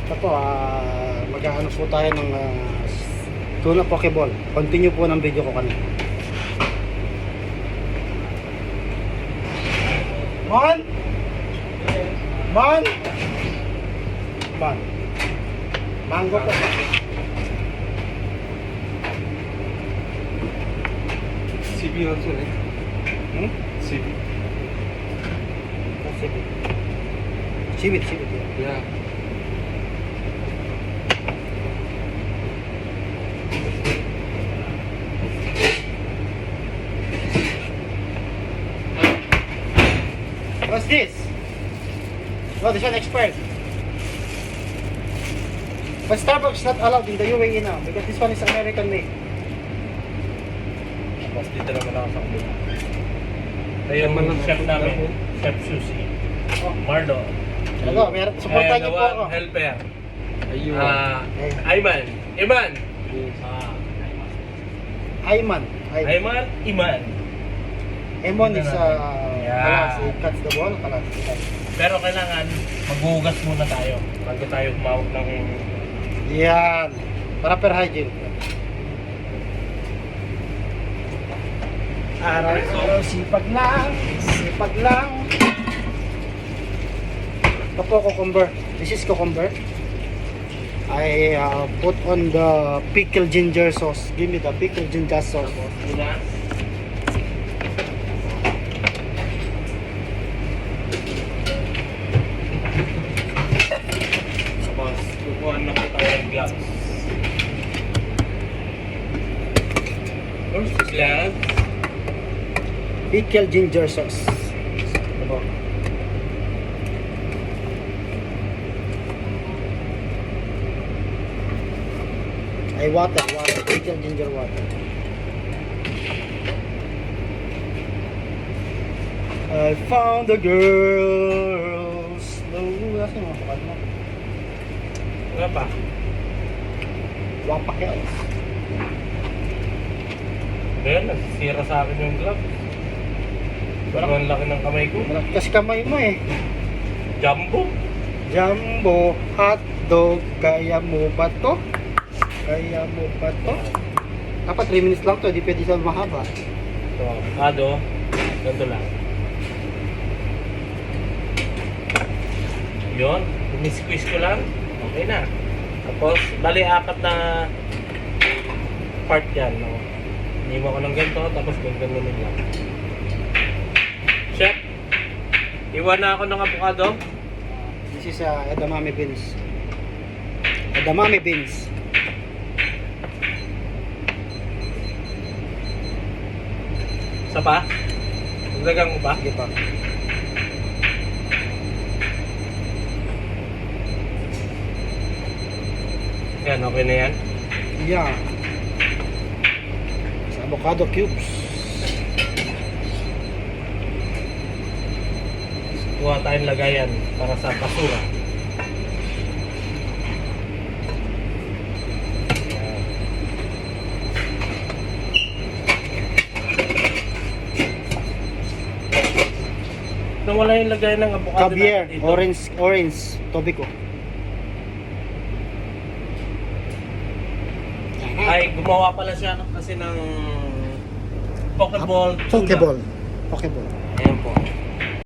Ito po, mag-ano po tayo ng tuna pokeball. Continue po ng video ko kanina. Man! Man! Man! Mango po. CB also, right? CB. Sibit. Sibit, sibit. Yeah. What's this? Oh, this one expired. But Starbucks not allowed in the UAE now because this one is American made. Tapos dito naman ako sa kabila. Ito yung chef namin, Chef Susie. Marlo. Ano, meron, supportan niyo po ako. One helper. Ayun. Ayman. Iman. Ayman. Ayman. Iman. Emon is Yeah. kalas, it cuts the ball, kalas. Pero kailangan maghugas muna tayo bago tayo humawak ng... Yan. Para per hygiene. Araw-araw, sipag lang, sipag lang. Ito po, cucumber. This is cucumber. I put on the pickled ginger sauce. Give me the pickled ginger sauce. Una. Tapos, kukuha na po tayo ng gloves. First gloves. Pickled ginger sauce. Ito po. Ay, water. Pickled ginger water. I found a girl. Slow. Kasi mga pakad mo. Wala pa. Wapak yan. Ayan, nagsisira sa akin yung glove. Pero ang laki ng kamay ko. Kasi kamay mo eh. Jumbo. Jumbo hotdog. Kaya mo ba to? Kaya mo ba to? Dapat 3 minutes lang to. Di pwede sa mahaba. Ito, avocado. Ganito lang. Yun. Squeeze ko lang. Okay na. Tapos, bali 4 na part yan. No? Hinima ko ng ganito. Tapos, ganito lang. Chef, iwan na ako ng avocado. This is edamame beans. Edamame beans. Isa pa? Lagyan ko pa? Sige pa. Yan, okay na yan. Yeah. Sa avocado cubes. Kuha tayong lagayan para sa basura. Nung wala yung lagayan ng avocado Caviar. natin dito. Orange. Tobiko. Ay, gumawa pala siya kasi ng Pokeball. Pokeball. Pokeball. Ayan po.